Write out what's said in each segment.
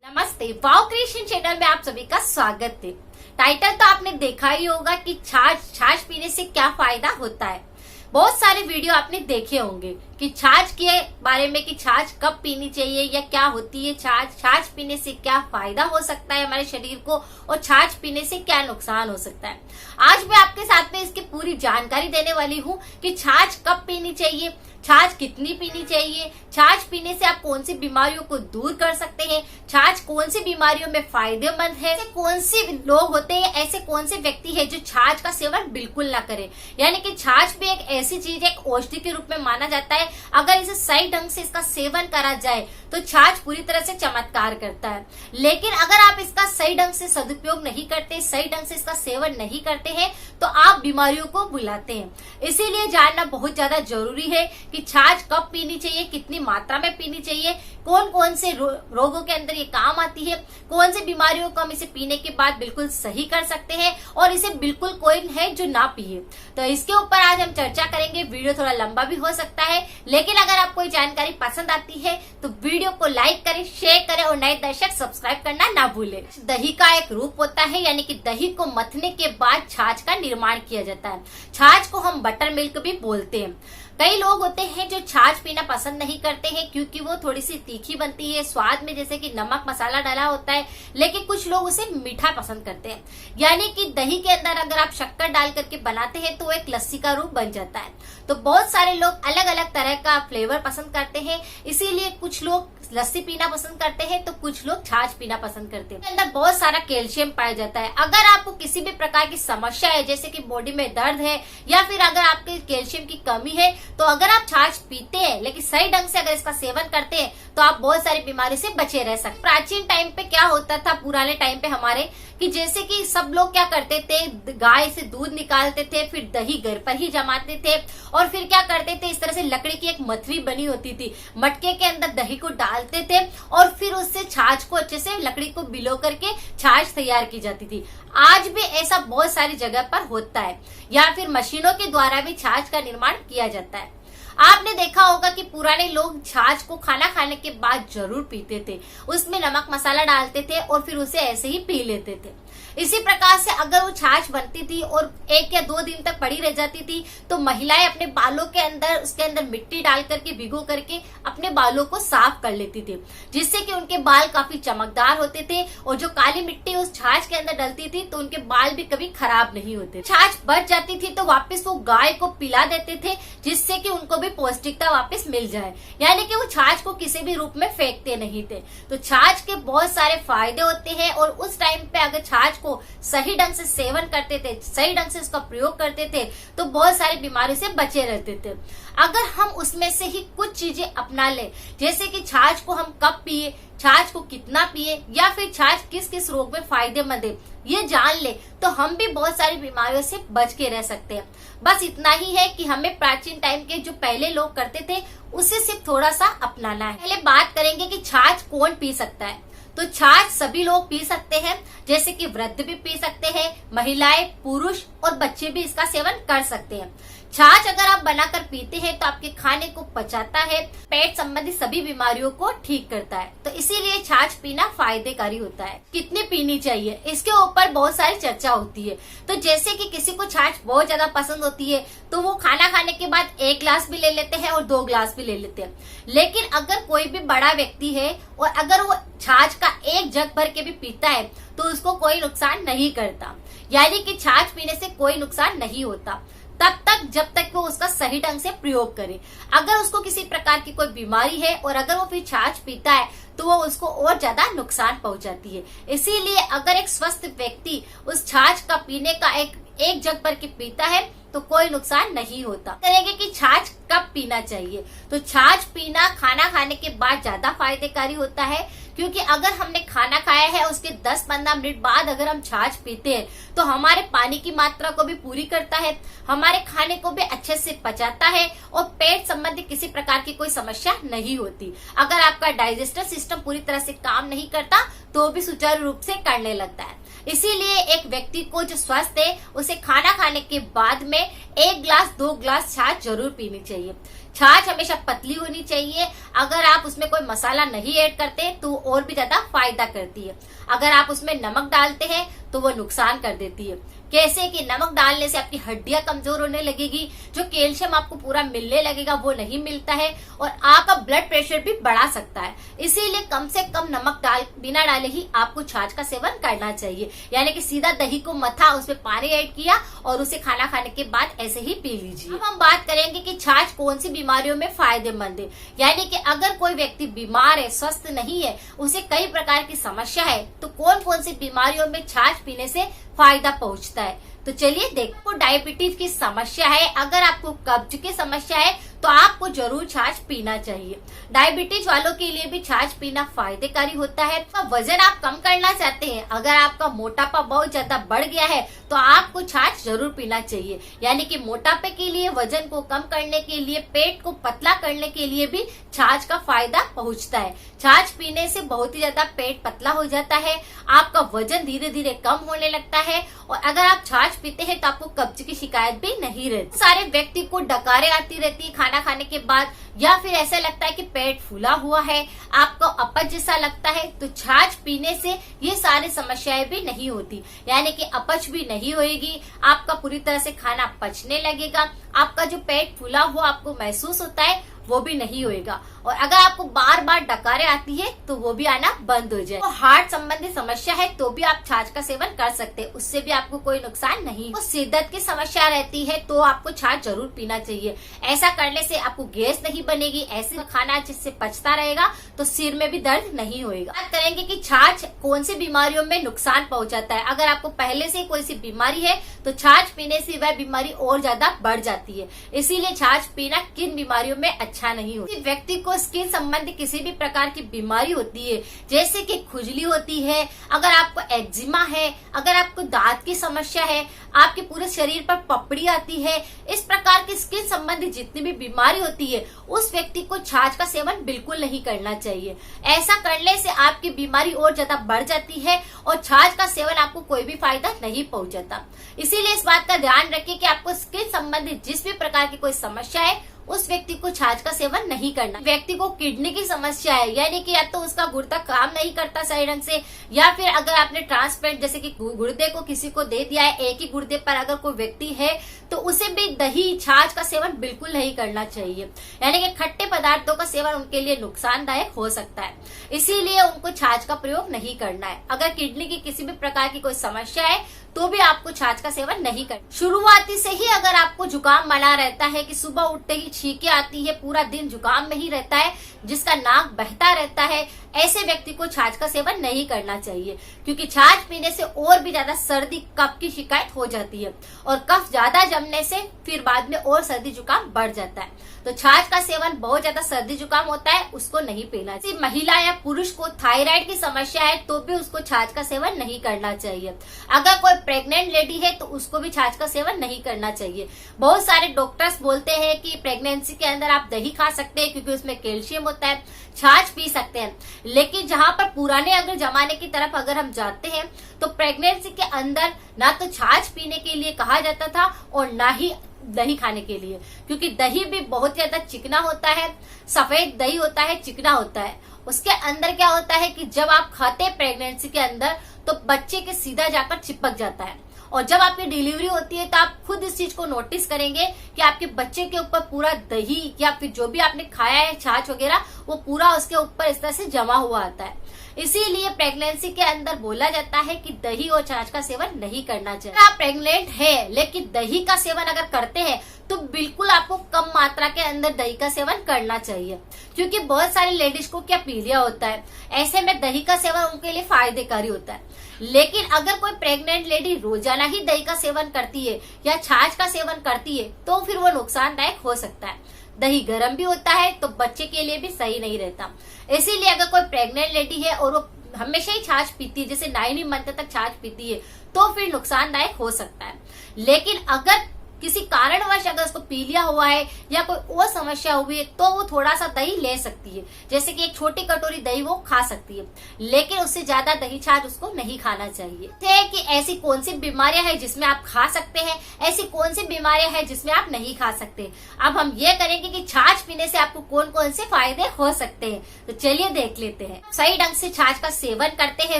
नमस्ते, वाव creation channel में आप सभी का स्वागत है। टाइटल तो आपने देखा ही होगा कि छाछ पीने से क्या फायदा होता है। बहुत सारे वीडियो आपने देखे होंगे कि छाछ के बारे में कि छाछ कब पीनी चाहिए या क्या होती है छाछ पीने से क्या फायदा हो सकता है हमारे शरीर को और छाछ पीने से क्या नुकसान हो सकता है। आज मैं आपके साथ में इसकी पूरी जानकारी देने वाली हूँ कि छाछ कब पीनी चाहिए, छाछ कितनी पीनी चाहिए, छाछ पीने से आप कौन सी बीमारियों को दूर कर सकते हैं, छाछ कौन सी बीमारियों में फायदेमंद है, ऐसे कौन से लोग होते हैं, ऐसे कौन से व्यक्ति है जो छाछ का सेवन बिल्कुल ना करें। यानी कि छाछ भी एक ऐसी चीज है, एक औषधि के रूप में माना जाता है। अगर इसे सही ढंग से इसका सेवन करा जाए तो छाछ पूरी तरह से चमत्कार करता है। लेकिन अगर आप इसका सही ढंग से सदुपयोग नहीं करते, सही ढंग से इसका सेवन नहीं करते हैं तो आप बीमारियों को बुलाते हैं। इसीलिए जानना बहुत ज्यादा जरूरी है कि छाछ कब पीनी चाहिए, कितनी मात्रा में पीनी चाहिए, कौन कौन से रोगों के अंदर ये काम आती है, कौन सी बीमारियों को हम इसे पीने के बाद बिल्कुल सही कर सकते हैं और इसे बिल्कुल कोई है जो ना पिए। तो इसके ऊपर आज हम चर्चा करेंगे। वीडियो थोड़ा लंबा भी हो सकता है, लेकिन अगर आपको ये जानकारी पसंद आती है तो वीडियो को लाइक करें, शेयर करें और नए दर्शक सब्सक्राइब करना ना भूलें। दही का एक रूप होता है, यानी कि दही को मथने के बाद छाछ का निर्माण किया जाता है। छाछ को हम बटर मिल्क भी बोलते हैं। कई लोग होते हैं जो छाछ पीना पसंद नहीं करते हैं क्योंकि वो थोड़ी सी तीखी बनती है, स्वाद में जैसे कि नमक मसाला डाला होता है। लेकिन कुछ लोग उसे मीठा पसंद करते हैं, यानी कि दही के अंदर अगर आप शक्कर डाल करके बनाते हैं तो एक लस्सी का रूप बन जाता है। तो बहुत सारे लोग अलग अलग तरह का फ्लेवर पसंद करते हैं, इसीलिए कुछ लोग लस्सी पीना पसंद करते हैं तो कुछ लोग छाछ पीना पसंद करते हैं। अंदर बहुत सारा कैल्शियम पाया जाता है। अगर आपको किसी भी प्रकार की समस्या है, जैसे कि बॉडी में दर्द है या फिर अगर आपके कैल्शियम की कमी है, तो अगर आप छाछ पीते हैं लेकिन सही ढंग से अगर इसका सेवन करते हैं तो आप बहुत सारी बीमारी से बचे रह सकते। प्राचीन टाइम पे क्या होता था, पुराने टाइम पे हमारे, कि जैसे कि सब लोग क्या करते थे, गाय से दूध निकालते थे, फिर दही घर पर ही जमाते थे और फिर क्या करते थे, इस तरह से लकड़ी की एक मथरी बनी होती थी, मटके के अंदर दही को डालते थे और फिर उससे छाछ को अच्छे से लकड़ी को भिगो करके छाछ तैयार की जाती थी। आज भी ऐसा बहुत सारी जगह पर होता है, या फिर मशीनों के द्वारा भी छाछ का निर्माण किया जाता है। आपने देखा होगा कि पुराने लोग छाछ को खाना खाने के बाद जरूर पीते थे, उसमें नमक मसाला डालते थे और फिर उसे ऐसे ही पी लेते थे। इसी प्रकार से अगर वो छाछ बनती थी और 1 या 2 दिन तक पड़ी रह जाती थी तो महिलाएं अपने बालों के अंदर उसके अंदर मिट्टी डाल करके भिगो करके अपने बालों को साफ कर लेती थी, जिससे कि उनके बाल काफी चमकदार होते थे और जो काली मिट्टी उस छाछ के अंदर डलती थी तो उनके बाल भी कभी खराब नहीं होते। छाछ बच जाती थी तो वापस वो गाय को पिला देते थे, जिससे कि उनको भी पौष्टिकता वापस मिल जाए, यानी कि वो छाछ को किसी भी रूप में फेंकते नहीं थे। तो छाछ के बहुत सारे फायदे होते हैं और उस टाइम पे अगर छाछ को सही ढंग से सेवन करते थे, सही ढंग से उसका प्रयोग करते थे तो बहुत सारी बीमारी से बचे रहते थे। अगर हम उसमें से ही कुछ चीजें अपना ले, जैसे कि छाछ को हम कब पिए, छाछ को कितना पिए या फिर छाछ किस किस रोग में फायदेमंद है, ये जान ले तो हम भी बहुत सारी बीमारियों से बच के रह सकते हैं। बस इतना ही है कि हमें प्राचीन टाइम के जो पहले लोग करते थे उसे सिर्फ थोड़ा सा अपनाना है। पहले बात करेंगे कि छाछ कौन पी सकता है। तो छाछ सभी लोग पी सकते हैं, जैसे कि वृद्ध भी पी सकते हैं, महिलाएं, पुरुष और बच्चे भी इसका सेवन कर सकते हैं। छाछ अगर आप बनाकर पीते हैं तो आपके खाने को पचाता है, पेट संबंधी सभी बीमारियों को ठीक करता है, तो इसीलिए छाछ पीना फायदेकारी होता है। कितनी पीनी चाहिए, इसके ऊपर बहुत सारी चर्चा होती है। तो जैसे कि किसी को छाछ बहुत ज्यादा पसंद होती है तो वो खाना खाने के बाद 1 गिलास भी ले लेते हैं और 2 गिलास भी ले लेते हैं। लेकिन अगर कोई भी बड़ा व्यक्ति है और अगर वो छाछ का 1 जग भर के भी पीता है तो उसको कोई नुकसान नहीं करता, यानी कि छाछ पीने से कोई नुकसान नहीं होता तब तक जब तक वो उसका सही ढंग से प्रयोग करे। अगर उसको किसी प्रकार की कोई बीमारी है और अगर वो फिर छाछ पीता है तो वो उसको और ज्यादा नुकसान पहुंचाती है। इसीलिए अगर एक स्वस्थ व्यक्ति उस छाछ का पीने का एक जग भर के पीता है तो कोई नुकसान नहीं होता। करेंगे कि छाछ कब पीना चाहिए। तो छाछ पीना खाना खाने के बाद ज्यादा फायदेकारी होता है, क्योंकि अगर हमने खाना खाया है उसके 10-15 मिनट बाद अगर हम छाछ पीते हैं तो हमारे पानी की मात्रा को भी पूरी करता है, हमारे खाने को भी अच्छे से पचाता है और पेट संबंधी किसी प्रकार की कोई समस्या नहीं होती। अगर आपका डाइजेस्टिव सिस्टम पूरी तरह से काम नहीं करता तो भी सुचारू रूप से करने लगता है। इसीलिए एक व्यक्ति को जो स्वस्थ है उसे खाना खाने के बाद में 1 गिलास 2 गिलास छाछ जरूर पीनी चाहिए। छाछ हमेशा पतली होनी चाहिए। अगर आप उसमें कोई मसाला नहीं ऐड करते तो और भी ज्यादा फायदा करती है। अगर आप उसमें नमक डालते हैं तो वो नुकसान कर देती है। कैसे कि नमक डालने से आपकी हड्डियां कमजोर होने लगेगी, जो कैल्शियम आपको पूरा मिलने लगेगा वो नहीं मिलता है, और आपका ब्लड प्रेशर भी बढ़ा सकता है। इसीलिए कम से कम नमक बिना डाले ही आपको छाछ का सेवन करना चाहिए। यानी कि सीधा दही को मथा, उसमें पानी ऐड किया और उसे खाना खाने के बाद ऐसे ही पी लीजिए। अब हम बात करेंगे कि छाछ कौन सी बीमारियों में फायदेमंद है। यानी कि अगर कोई व्यक्ति बीमार है, स्वस्थ नहीं है, उसे कई प्रकार की समस्या है, तो कौन कौन सी बीमारियों में छाछ पीने से फायदा पहुंचता है। तो चलिए देखो, डायबिटीज की समस्या है, अगर आपको कब्ज की समस्या है तो आपको जरूर छाछ पीना चाहिए। डायबिटीज वालों के लिए भी छाछ पीना फायदेकारी होता है। तो वजन आप कम करना चाहते हैं, अगर आपका मोटापा बहुत ज्यादा बढ़ गया है तो आपको छाछ जरूर पीना चाहिए। यानी कि मोटापे के लिए, वजन को कम करने के लिए, पेट को पतला करने के लिए भी छाछ का फायदा पहुंचता है। छाछ पीने से बहुत ही ज्यादा पेट पतला हो जाता है, आपका वजन धीरे धीरे कम होने लगता है, और अगर आप छाछ पीते हैं तो आपको कब्ज की शिकायत भी नहीं रहती। सारे व्यक्ति को डकारें आती रहती है खाना खाने के बाद, या फिर ऐसा लगता है कि पेट फूला हुआ है, आपको अपच जैसा लगता है, तो छाछ पीने से ये सारी समस्याएं भी नहीं होती। यानी कि अपच भी नहीं होएगी, आपका पूरी तरह से खाना पचने लगेगा, आपका जो पेट फूला हुआ आपको महसूस होता है वो भी नहीं होएगा, और अगर आपको बार बार डकारें आती है तो वो भी आना बंद हो जाए। तो हार्ट संबंधी समस्या है तो भी आप छाछ का सेवन कर सकते हैं, उससे भी आपको कोई नुकसान नहीं। तो सिरदर्द की समस्या रहती है तो आपको छाछ जरूर पीना चाहिए। ऐसा करने से आपको गैस नहीं बनेगी, ऐसे खाना जिससे पचता रहेगा तो सिर में भी दर्द नहीं होएगा। बात करेंगे कि छाछ कौन सी बीमारियों में नुकसान पहुंचाता है। अगर आपको पहले से कोई सी बीमारी है तो छाछ पीने से वह बीमारी और ज्यादा बढ़ जाती है, इसीलिए छाछ पीना किन बीमारियों में अच्छा नहीं होता। व्यक्ति को स्किन संबंधी किसी भी प्रकार की बीमारी होती है, जैसे कि खुजली होती है, अगर आपको एक्जिमा है, अगर आपको दांत की समस्या है, आपके पूरे शरीर पर पपड़ी आती है, इस प्रकार की स्किन संबंधी जितनी भी बीमारी होती है उस व्यक्ति को छाछ का सेवन बिल्कुल नहीं करना चाहिए। ऐसा करने से आपकी बीमारी और ज्यादा बढ़ जाती है और छाछ का सेवन आपको कोई भी फायदा नहीं पहुंचाता। इसीलिए इस बात का ध्यान रखिए कि आपको स्किन संबंधी जिस भी प्रकार की कोई समस्या है उस व्यक्ति को छाछ का सेवन नहीं करना। व्यक्ति को किडनी की समस्या है, यानी कि या तो उसका गुर्दा काम नहीं करता सही ढंग से, या फिर अगर आपने ट्रांसप्लांट जैसे कि गुर्दे को किसी को दे दिया है, एक ही गुर्दे पर अगर कोई व्यक्ति है तो उसे भी दही छाछ का सेवन बिल्कुल नहीं करना चाहिए। यानी कि खट्टे पदार्थों का सेवन उनके लिए नुकसानदायक हो सकता है, इसीलिए उनको छाछ का प्रयोग नहीं करना है। अगर किडनी की किसी भी प्रकार की कोई समस्या है तो भी आपको छाछ का सेवन नहीं करना। शुरुआती से ही अगर आपको जुकाम बना रहता है कि सुबह उठते ही छींकें आती है, पूरा दिन जुकाम में ही रहता है, जिसका नाक बहता रहता है, ऐसे व्यक्ति को छाछ का सेवन नहीं करना चाहिए, क्योंकि छाछ पीने से और भी ज्यादा सर्दी कफ की शिकायत हो जाती है, और कफ ज्यादा जमने से फिर बाद में और सर्दी जुकाम बढ़ जाता है। तो छाछ का सेवन बहुत ज्यादा सर्दी जुकाम होता है उसको नहीं पीना चाहिए। महिला या पुरुष को थायराइड की समस्या है तो भी उसको छाछ का सेवन नहीं करना चाहिए। अगर कोई प्रेग्नेंट लेडी है तो उसको भी छाछ का सेवन नहीं करना चाहिए। बहुत सारे डॉक्टर्स बोलते हैं कि प्रेगनेंसी के अंदर आप दही खा सकते हैं क्योंकि उसमें कैल्शियम होता है, छाछ पी सकते हैं, लेकिन जहाँ पर पुराने अगर जमाने की तरफ अगर हम जाते हैं तो प्रेगनेंसी के अंदर ना तो छाछ पीने के लिए कहा जाता था और ना ही दही खाने के लिए, क्योंकि दही भी बहुत ज्यादा चिकना होता है, सफेद दही होता है, चिकना होता है। उसके अंदर क्या होता है कि जब आप खाते हैं प्रेगनेंसी के अंदर तो बच्चे के सीधा जाकर चिपक जाता है, और जब आपकी डिलीवरी होती है तो आप खुद इस चीज को नोटिस करेंगे कि आपके बच्चे के ऊपर पूरा दही या फिर जो भी आपने खाया है छाछ वगैरह वो पूरा उसके ऊपर इस तरह से जमा हुआ आता है। इसीलिए प्रेगनेंसी के अंदर बोला जाता है कि दही और छाछ का सेवन नहीं करना चाहिए। आप प्रेग्नेंट है लेकिन दही का सेवन अगर करते हैं तो बिल्कुल आपको कम मात्रा के अंदर दही का सेवन करना चाहिए, क्योंकि बहुत सारी लेडीज को क्या पीलिया होता है, ऐसे में दही का सेवन उनके लिए फायदेकारी होता है। लेकिन अगर कोई प्रेग्नेंट लेडी रोजाना ही दही का सेवन करती है या छाछ का सेवन करती है तो फिर वो नुकसानदायक हो सकता है। दही गर्म भी होता है तो बच्चे के लिए भी सही नहीं रहता। इसीलिए अगर कोई प्रेग्नेंट लेडी है और वो हमेशा ही छाछ पीती है, जैसे 9 मंथ तक छाछ पीती है, तो फिर नुकसानदायक हो सकता है। लेकिन अगर किसी कारणवश अगर उसको पीलिया हुआ है या कोई और समस्या हुई है तो वो थोड़ा सा दही ले सकती है, जैसे कि एक छोटी कटोरी दही वो खा सकती है, लेकिन उससे ज्यादा दही छाछ उसको नहीं खाना चाहिए। कि ऐसी कौन सी बीमारियां हैं जिसमें आप खा सकते हैं, ऐसी कौन सी बीमारियां हैं जिसमें आप नहीं खा सकते। अब हम ये करेंगे कि छाछ पीने से आपको कौन कौन से फायदे हो सकते हैं, तो चलिए देख लेते हैं। सही ढंग से छाछ का सेवन करते हैं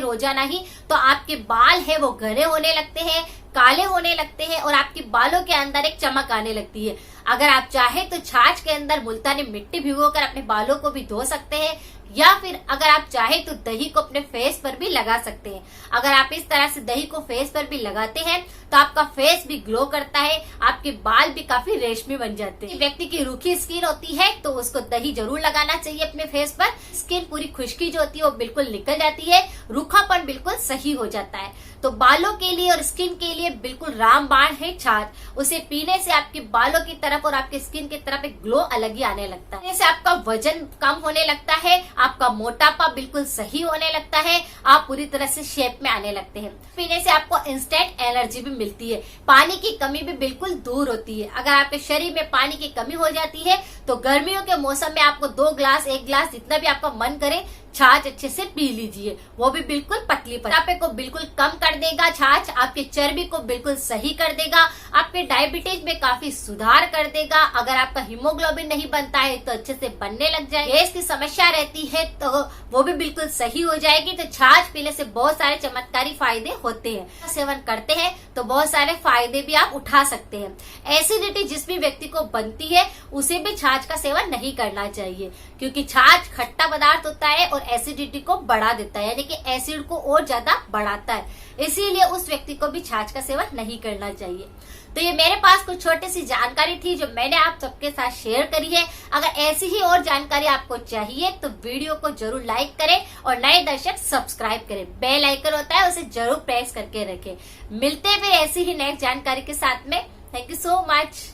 रोजाना ही तो आपके बाल है वो घने होने लगते हैं, काले होने लगते हैं और आपके बालों के अंदर एक चमक आने लगती है। अगर आप चाहे तो छाछ के अंदर मुल्तानी मिट्टी भिगोकर अपने बालों को भी धो सकते हैं, या फिर अगर आप चाहे तो दही को अपने फेस पर भी लगा सकते हैं। अगर आप इस तरह से दही को फेस पर भी लगाते हैं तो आपका फेस भी ग्लो करता है, आपके बाल भी काफी रेशमी बन जाते हैं। व्यक्ति की रूखी स्किन होती है तो उसको दही जरूर लगाना चाहिए अपने फेस पर। स्किन पूरी खुश्की जो होती है वो बिल्कुल निकल जाती है, रूखापन बिल्कुल सही हो जाता है। तो बालों के लिए और स्किन के लिए बिल्कुल रामबाण है छाछ। उसे पीने से आपके बालों की तरफ और आपके स्किन की तरफ एक ग्लो अलग ही आने लगता है। इससे आपका वजन कम होने लगता है, आपका मोटापा बिल्कुल सही होने लगता है, आप पूरी तरह से शेप में आने लगते हैं। पीने से आपको इंस्टेंट एनर्जी भी मिलती है, पानी की कमी भी बिल्कुल दूर होती है। अगर आपके शरीर में पानी की कमी हो जाती है तो गर्मियों के मौसम में आपको 2 ग्लास 1 ग्लास जितना भी आपका मन करे छाछ अच्छे से पी लीजिए, वो भी बिल्कुल पतली। मोटापे को बिल्कुल कम कर देगा छाछ, आपके चर्बी को बिल्कुल सही कर देगा, आपके डायबिटीज में काफी सुधार कर देगा। अगर आपका हीमोग्लोबिन नहीं बनता है तो अच्छे से बनने लग जाए, गैस की समस्या रहती है तो वो भी बिल्कुल सही हो जाएगी। तो छाछ पीने से बहुत सारे चमत्कारी फायदे होते हैं। सेवन करते हैं तो बहुत सारे फायदे भी आप उठा सकते हैं। एसिडिटी जिस भी व्यक्ति को बनती है उसे भी छाछ का सेवन नहीं करना चाहिए, क्योंकि छाछ खट्टा पदार्थ होता है और एसिडिटी को बढ़ा देता है, यानी कि एसिड को और ज्यादा बढ़ाता है। इसीलिए उस व्यक्ति को भी छाछ का सेवन नहीं करना चाहिए। तो ये मेरे पास कुछ छोटी सी जानकारी थी जो मैंने आप सबके साथ शेयर करी है। अगर ऐसी ही और जानकारी आपको चाहिए तो वीडियो को जरूर लाइक करें और नए दर्शक सब्सक्राइब करें। बेल आइकन होता है उसे जरूर प्रेस करके रखें। मिलते हैं फिर ऐसी ही नेक्स्ट जानकारी के साथ में। Thank you so much.